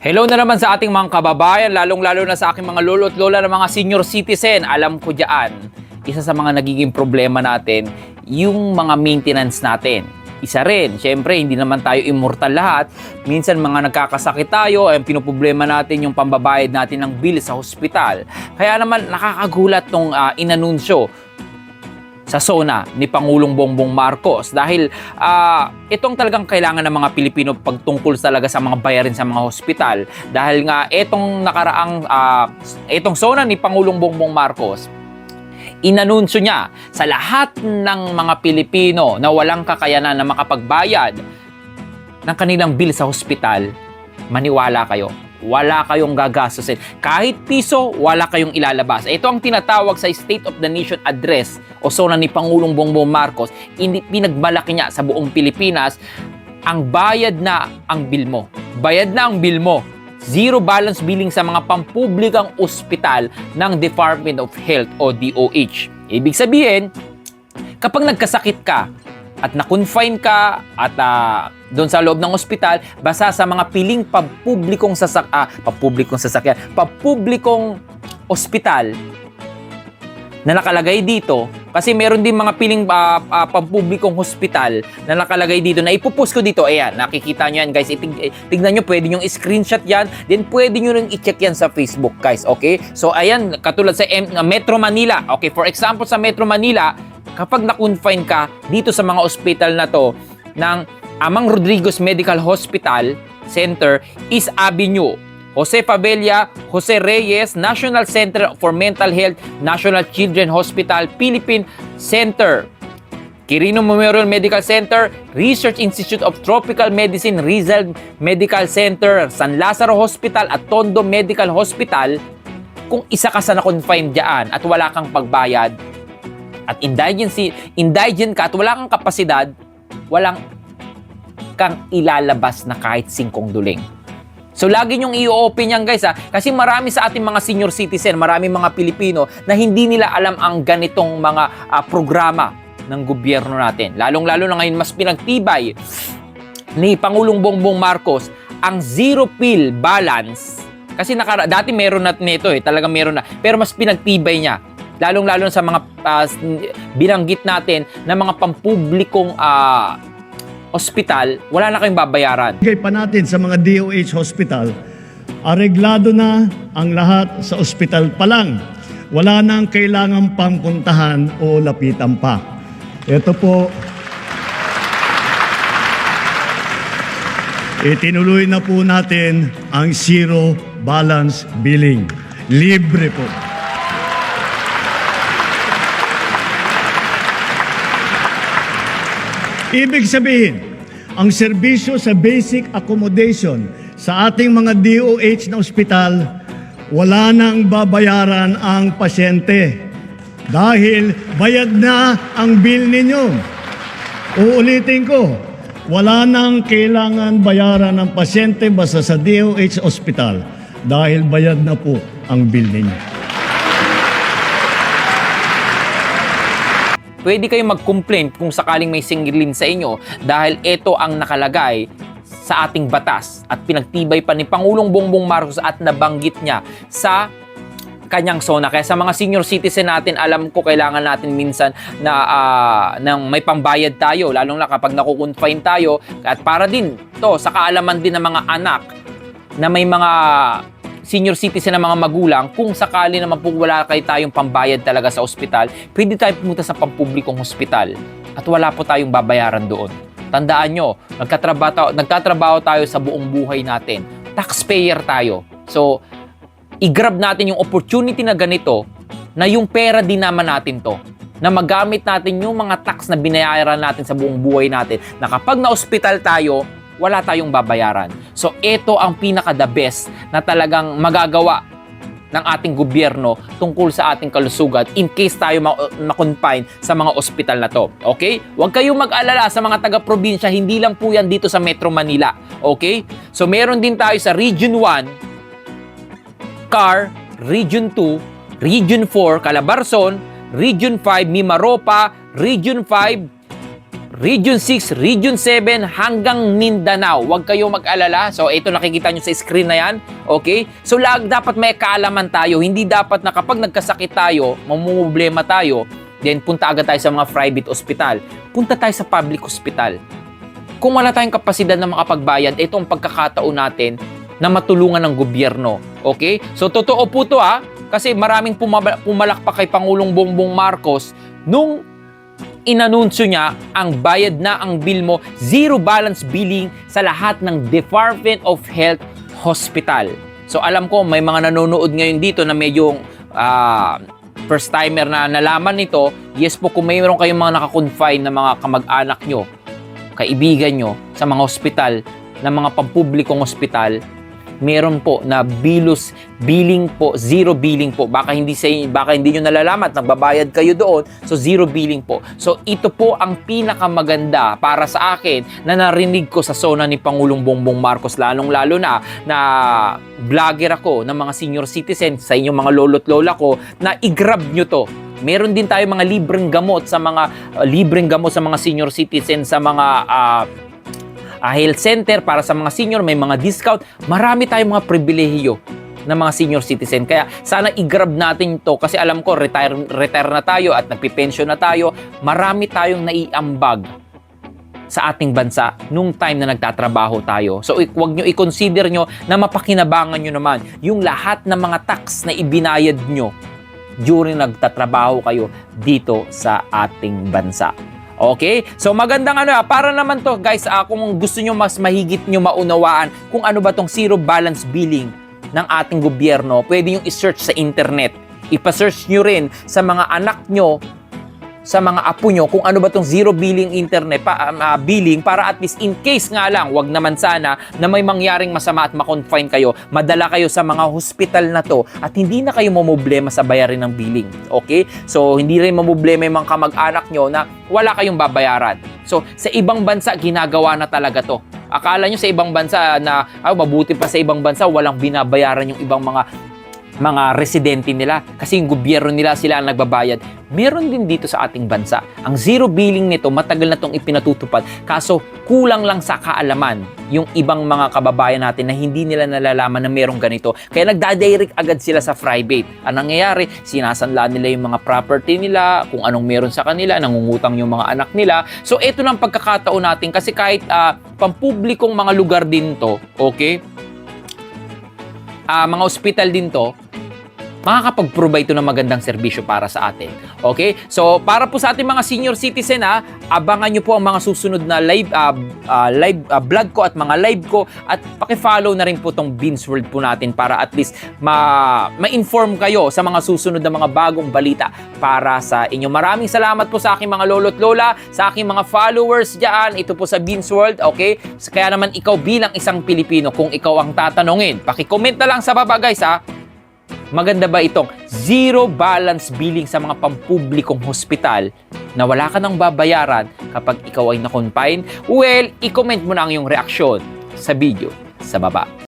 Hello na naman sa ating mga kababayan, lalong-lalo na sa aking mga lolo at lola ng mga senior citizen. Alam ko dyan, isa sa mga nagiging problema natin, yung mga maintenance natin. Isa rin, syempre, hindi naman tayo immortal lahat. Minsan mga nagkakasakit tayo, ay pinuproblema natin yung pambabayad natin ng bill sa hospital. Kaya naman nakakagulat tong inanunsyo sa SONA ni Pangulong Bongbong Marcos dahil itong talagang kailangan ng mga Pilipino pagtungkol talaga sa mga bayarin sa mga hospital dahil nga itong nakaraang itong SONA ni Pangulong Bongbong Marcos inanunsyo niya sa lahat ng mga Pilipino na walang kakayanan na makapagbayad ng kanilang bill sa hospital, maniwala kayo. Wala kayong gagastusin. Kahit piso, wala kayong ilalabas. Ito ang tinatawag sa State of the Nation Address o SONA ni Pangulong Bongbong Marcos. Pinagmalaki niya sa buong Pilipinas ang bayad na ang bill mo. Bayad na ang bill mo. Zero balance billing sa mga pampublikang ospital ng Department of Health o DOH. Ibig sabihin, kapag nagkasakit ka at na-confine ka at doon sa loob ng ospital, basta sa mga piling pampublikong ospital na nakalagay dito, kasi meron din mga piling pampublikong hospital na nakalagay dito, na ipupost ko dito, ayan, nakikita nyo yan guys, tignan nyo, pwede nyo i-screenshot yan, then pwede nyo rin i-check yan sa Facebook guys, okay? So ayan, katulad sa Metro Manila, okay, for example sa Metro Manila, kapag na-confine ka dito sa mga ospital na to ng Amang Rodriguez Medical Hospital Center, East Avenue, Jose Favela, Jose Reyes, National Center for Mental Health, National Children's Hospital, Philippine Center, Quirino Memorial Medical Center, Research Institute of Tropical Medicine, Rizal Medical Center, San Lazaro Hospital at Tondo Medical Hospital. Kung isa ka sa na-confine dyan at wala kang pagbayad at indigent ka at wala kang kapasidad, walang kang ilalabas na kahit 5 duling. So lagi nyong i-open yan guys kasi marami sa ating mga senior citizen, marami mga Pilipino na hindi nila alam ang ganitong mga programa ng gobyerno natin. Lalong-lalo na ngayon mas pinagtibay ni Pangulong Bongbong Marcos ang zero pill balance. Kasi dati meron na nito talagang meron na, pero mas pinagtibay niya. Lalong-lalo sa mga binanggit natin na mga pampublikong ospital, wala na kayong babayaran. Bigay pa natin sa mga DOH hospital, areglado na ang lahat sa ospital pa lang. Wala nang kailangang pampuntahan o lapitan pa. Ito po, itinuloy na po natin ang zero balance billing. Libre po. Ibig sabihin, ang serbisyo sa basic accommodation sa ating mga DOH na ospital, wala nang babayaran ang pasyente dahil bayad na ang bill ninyo. Uulitin ko, wala nang kailangan bayaran ng pasyente basta sa DOH ospital dahil bayad na po ang bill ninyo. Pwede kayong mag-complain kung sakaling may singilin sa inyo dahil ito ang nakalagay sa ating batas at pinagtibay pa ni Pangulong Bongbong Marcos at nabanggit niya sa kanyang SONA. Kaya sa mga senior citizen natin, alam ko kailangan natin minsan na may pambayad tayo, lalong na kapag nakukonfine tayo, at para din to sa kaalaman din ng mga anak na may mga senior citizen na mga magulang, kung sakali naman po wala kayo tayong pambayad talaga sa ospital, pwede tayo pumunta sa pampublikong hospital at wala po tayong babayaran doon. Tandaan nyo, nagtatrabaho tayo sa buong buhay natin. Taxpayer tayo. So, i-grab natin yung opportunity na ganito na yung pera din naman natin to. Na magamit natin yung mga tax na binayaran natin sa buong buhay natin. Na kapag na-hospital tayo, wala tayong babayaran. So, ito ang pinaka-the best na talagang magagawa ng ating gobyerno tungkol sa ating kalusugan in case tayo ma-confine sa mga ospital na to. Okay? Huwag kayong mag-alala sa mga taga-probinsya, hindi lang po yan dito sa Metro Manila. Okay? So, meron din tayo sa Region 1, CAR, Region 2, Region 4, Calabarzon, Region 5, Mimaropa, Region 5, Region 6, Region 7 hanggang Mindanao. Huwag kayo mag-alala. So ito nakikita nyo sa screen na yan. Okay? So dapat may kaalaman tayo. Hindi dapat na kapag nagkasakit tayo, mamumblema tayo, then punta agad tayo sa mga private hospital. Punta tayo sa public hospital. Kung wala tayong kapasidad na makapagbayad, ito ang pagkakataon natin na matulungan ng gobyerno. Okay? So totoo po to kasi maraming pumalakpak kay Pangulong Bongbong Marcos nung inanunsyo niya ang bayad na ang bill mo, zero balance billing sa lahat ng Department of Health Hospital. So alam ko may mga nanonood ngayon dito na medyo first timer na nalaman nito. Yes po, kung mayroon kayong mga nakakonfine na mga kamag-anak nyo, kaibigan nyo sa mga hospital, na mga pampublikong hospital, meron po na billing po, zero billing po. Baka hindi nyo nalalaman, nagbabayad kayo doon, so zero billing po. So ito po ang pinakamaganda para sa akin na narinig ko sa zona ni Pangulong Bongbong Marcos, lalong-lalo na vlogger ako ng mga senior citizen, sa inyong mga lolo't lola ko, na i-grab nyo to. Meron din tayo mga libreng gamot sa mga senior citizen, sa mga health center para sa mga senior, may mga discount. Marami tayong mga pribilehiyo ng mga senior citizen. Kaya sana i-grab natin ito kasi alam ko retire na tayo at nagpi-pension na tayo. Marami tayong naiambag sa ating bansa nung time na nagtatrabaho tayo. So huwag nyo i-consider nyo na mapakinabangan nyo naman yung lahat ng mga tax na ibinayad nyo during nagtatrabaho kayo dito sa ating bansa. Okay? So magandang para naman to guys, kung gusto nyo mas mahigit nyo maunawaan kung ano ba tong zero balance billing ng ating gobyerno, pwede nyo i-search sa internet. Ipa-search nyo rin sa mga anak nyo, sa mga apo nyo, kung ano ba tong zero billing internet, billing, para at least in case nga lang, wag naman sana na may mangyaring masama at makonfine kayo, madala kayo sa mga hospital na to at hindi na kayo mamumblema sa bayarin ng billing. Okay? So, hindi rin mamumblema yung mga kamag-anak nyo na wala kayong babayaran. So, sa ibang bansa, ginagawa na talaga to. Akala nyo sa ibang bansa na, mabuti pa sa ibang bansa, walang binabayaran yung ibang mga residente nila kasi yung gobyerno nila sila ang nagbabayad. Meron din dito sa ating bansa. Ang zero billing nito, matagal na itong ipinatutupad. Kaso, kulang lang sa kaalaman yung ibang mga kababayan natin na hindi nila nalalaman na merong ganito. Kaya nagdadirect agad sila sa private. Ang nangyayari, sinasanla nila yung mga property nila, kung anong meron sa kanila, nangungutang yung mga anak nila. So, ito na ang pagkakataon natin kasi kahit pampublikong mga lugar din to, okay? Mga ospital din to, makakapag-provide ito ng magandang serbisyo para sa atin. Okay? So, para po sa ating mga senior citizen, abangan nyo po ang mga susunod na live vlog ko at mga live ko at paki-follow na rin po tong Beans World po natin para at least ma-inform kayo sa mga susunod na mga bagong balita para sa inyo. Maraming salamat po sa aking mga lolo't lola, sa aking mga followers dyan. Ito po sa Beans World, okay? So, kaya naman ikaw bilang isang Pilipino, kung ikaw ang tatanungin, paki-comment na lang sa baba guys maganda ba itong zero balance billing sa mga pampublikong hospital na wala ka nang babayaran kapag ikaw ay na-confine? Well, i-comment mo na ang iyong reaksyon sa video sa baba.